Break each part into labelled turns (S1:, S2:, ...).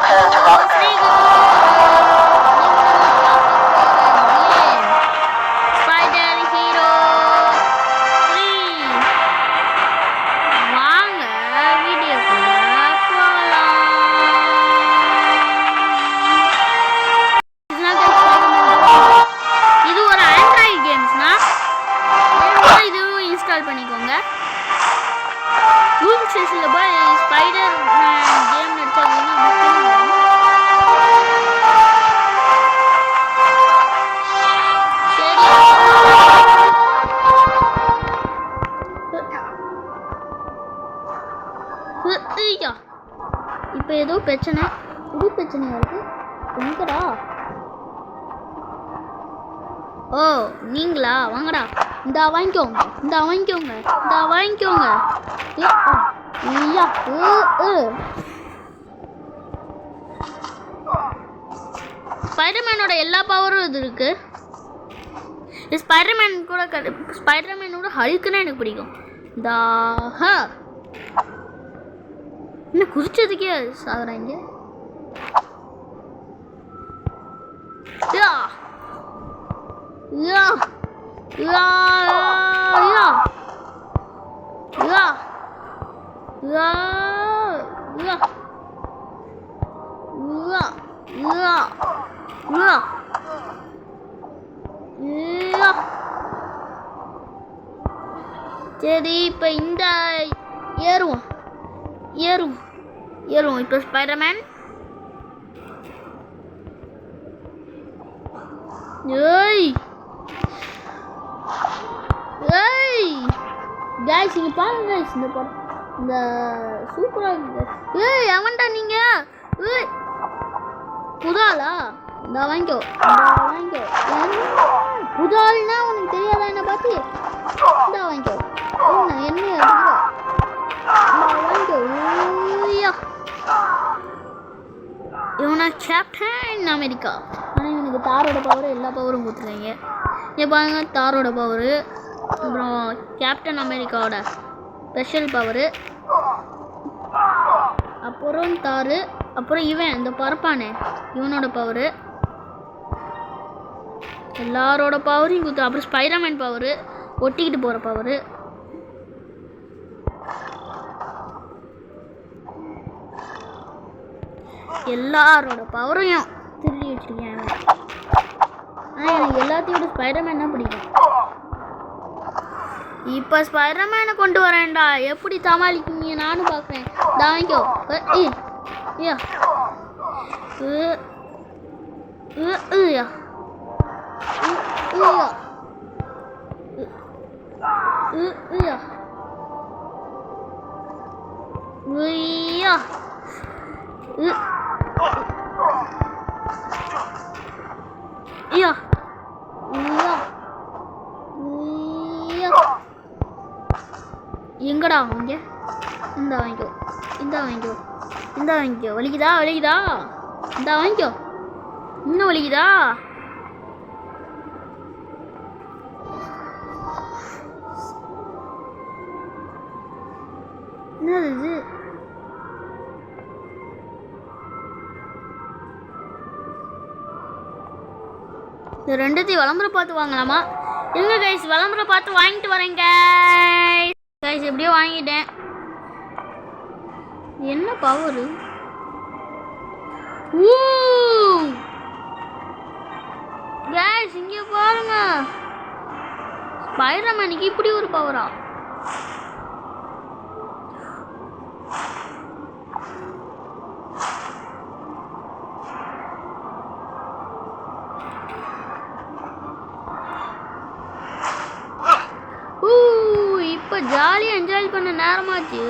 S1: prepare to rock and roll.
S2: Spider hero 3 வாங்க வீடியோக்குள்ள போகலாம். இது ஒரு ஆண்ட்ராய்டு கேம்ஸ்னா இதுவும் இன்ஸ்டால் பண்ணிக்கோங்க. கூகுள் ஸ்டேஷனில் போய் ஸ்பைடர் கேம் நடிச்சாங்கன்னா இப்போ ஏதோ பிரச்சனை, புது பிரச்சனையா இருக்கு. எங்கடா? ஓ நீங்களா? வாங்கடா, இந்த வாங்கிக்கோங்க, இந்த வாங்கிக்கோங்க, இந்த வாங்கிக்கோங்க. ஸ்பைடர்மேனோட எல்லா பவரும் இது இருக்கு. ஸ்பைடர்மேனோட ஹல்க்குன்னா எனக்கு பிடிக்கும். என்ன குதிச்சதுக்கே சாகுறாங்க. சரி இப்ப இந்த ஏறுவோம் ஏறுவோம் ஏறுவோம். இப்போ ஸ்பைடர்மேன் கைஸ் இங்க பாருங்க கைஸ், இந்த படம் இந்த சூப்பரா இருக்கு. எவன்டா நீங்க? புதாலா? இந்த வாங்கிக்கோ, இந்த வாங்கிக்கோ. புதால்னா உனக்கு தெரியாதா என்ன பார்த்து? இந்த வாங்கிக்கோ. என்ன வாங்கிக்கோ. இவனா கேப்டன் அமெரிக்கா. ஆனால் இவனுக்கு தாரோட பவர் எல்லா பவரும் கொடுத்துருக்காங்க. இங்கே பாருங்க, தாரோட பவரு, அப்புறம் கேப்டன் அமெரிக்காவோட ஸ்பெஷல் பவரு, அப்புறம் தாரு, அப்புறம் இவன் இந்த பறப்பானே இவனோட பவரு, எல்லாரோட பவரையும் கொடுத்து, அப்புறம் ஸ்பைடர்மேன் பவரு, ஒட்டிக்கிட்டு போகிற பவரு, எல்லாரோட பவரையும் திருடி வச்சிருக்கேன். ஆனால் எனக்கு எல்லாத்தையோட ஸ்பைடர்மேன் தான் பிடிக்கும். இப்போ ஸ்பைடர்மேனை கொண்டு வரேன்டா, எப்படி சமாளிக்கீங்க நானும் பார்க்குறேன். தாங்கிக்கோ. எங்கடா வாங்க? இந்த வாங்கிக்கோ, இந்த வாங்கிக்கோ, இந்த வாங்கிக்கோ. வலிக்குதா? வலிக்குதா? இந்த வாங்கிக்கோ. இன்னும் வலிக்குதா? என்னது இது? இந்த ரெண்டுத்தையும் விளம்பரம் பார்த்து வாங்கலாமா? இல்லைங்க கைஸ், விளம்பரம் பார்த்து வாங்கிட்டு வரேங்க கைஸ். எப்படியோ வாங்கிட்டேன். என்ன பவரு? கைஸ் இங்கே பாருங்க, ஸ்பைடர்மேனுக்கு இப்படி ஒரு பவரா? இப்போ ஜாலியாக என்ஜாய் பண்ண நேரமாச்சு.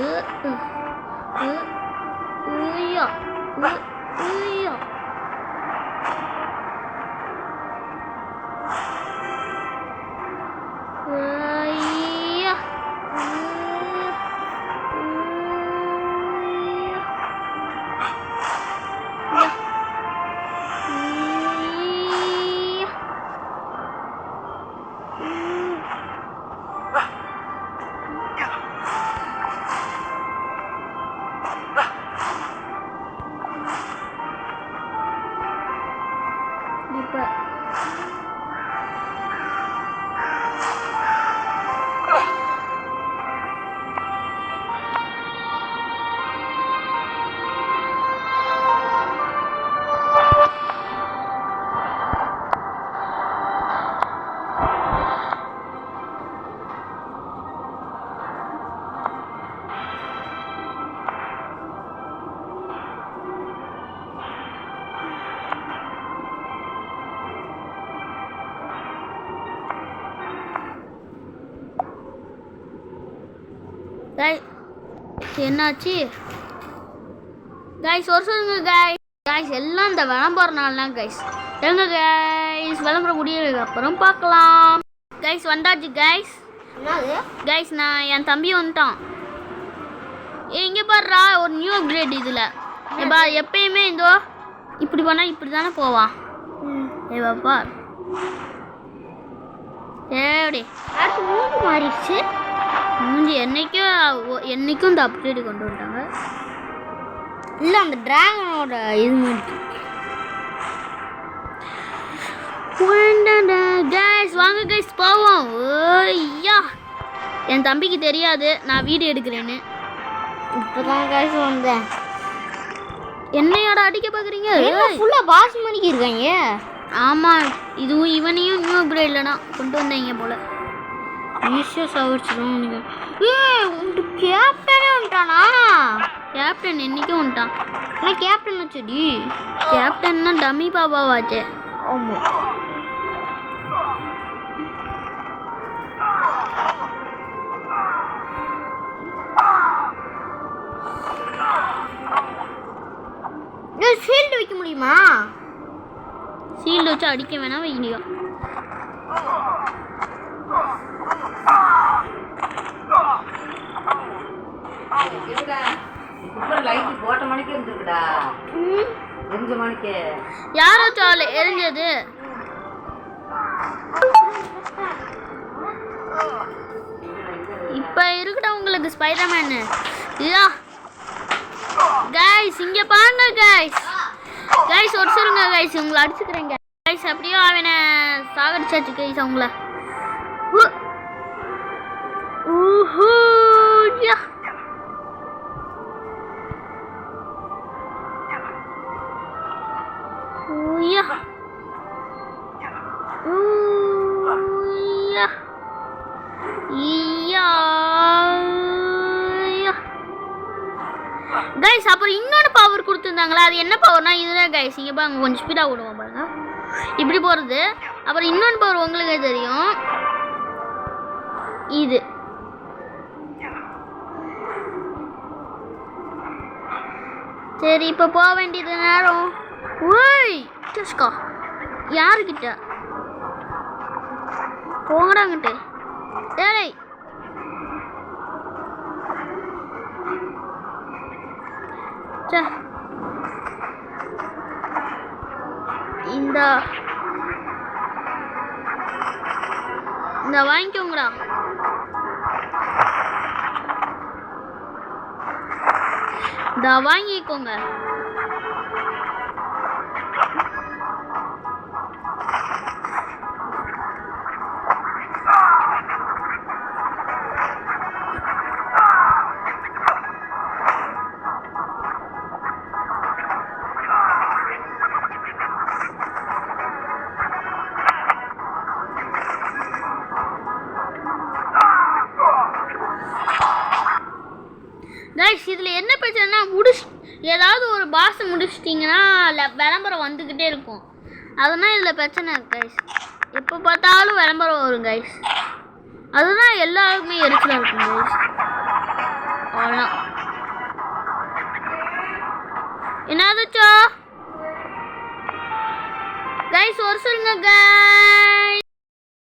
S2: சூப்பர். என்னாச்சு கைஸ்? ஒரு சொல்லுங்க கைஸ். எல்லாம் இந்த விளம்பரனாலாம் கைஸ். எங்க கைஸ் விளம்பரம் முடியறதுக்கு அப்புறம் பார்க்கலாம். கைஸ் வந்தாச்சு கைஸ். கைஸ் நான் என் தம்பி வந்துட்டான். இங்கே பாடுறா ஒரு நியூ அப்கிரேட் இதில். ஏப்பா எப்பயுமே இந்தோ இப்படி பண்ணால் இப்படி தானே போவான். ஏவாப்பா ஏடி அடுத்து மூஞ்சி மாறிடுச்சு. மூஞ்சி என்னைக்கும் இந்த அப்கிரேடு கொண்டு வந்துட்டாங்க. இல்லை அந்த டிராகனோட இது மாதிரி. கைஸ் வாங்க கைஸ் போவோம். ஐயா என் தம்பிக்கு தெரியாது நான் வீடியோ எடுக்கிறேன்னு. இப்போதான் கைஸ் வந்தேன். என்னையோட அடிக்க பார்க்குறீங்க? ஃபுல்லாக பாஸ் மணிக்கு இருக்காங்க. ஆமாம் இதுவும் இவனையும் நியூ அப்கிரேட்லனா கொண்டு வந்தீங்க போல். ஈஸியாக சவரிச்சிடும். உண்டு கேப்டனே வந்துட்டானா? கேப்டன் என்றைக்கும் வந்துட்டான். ஆனால் கேப்டன் வச்சுடி. கேப்டன்னா டம்மி பாபாவாச்சே. ஆமாம் ஷீல்டு வைக்க முடியுமா? ஷீல்டு வச்சு அடிக்க வேணாம் வைக்கணும். யாரோ சால எரிஞ்சது. இப்ப இருக்குடா உங்களுக்கு ஸ்பைடர்மேன். இல்லா கைஸ் இங்க பாருங்க கைஸ். கைஸ் ஒரு சொல்லுங்க கைஸ் உங்களை அடிச்சுக்கிறேங்க கைஸ். அப்படியே அவனை சாகடிச்சாச்சு கைஸ் அவங்கள. கைஸ் அப்புறம் இன்னொன்று பவர் கொடுத்துருந்தாங்களா? அது என்ன பவர்னா இதுதான் கைஸ். இங்கே பாருங்க கொஞ்சம் ஸ்பீடாக விடுவோம் பாருங்க இப்படி போகிறது. அப்புறம் இன்னொன்று பவர் உங்களுக்கே தெரியும் இது. சரி இப்போ போக வேண்டியது நேரம். ஓய் சஸ்கா யாருக்கிட்ட போங்கடாங்கிட்டு. ஏய் இந்த வாங்கிக்கோங்கடா. இந்த வாங்கிக்கோங்க. கைஸ் இதில் என்ன பிரச்சனைனா ஏதாவது ஒரு பாஸை முடிச்சிட்டிங்கன்னா விளம்பரம் வந்துக்கிட்டே இருக்கும். அதுதான் இதில் பிரச்சனை கைஸ். எப்போ பார்த்தாலும் விளம்பரம் வரும் கைஸ். அதுதான் எல்லாருக்குமே எரிச்சலாக இருக்கும் கைஸ். அவ்வளோதான். என்னதுச்சோ கைஸ் ஒரு சொல்லுங்க கைஸ்.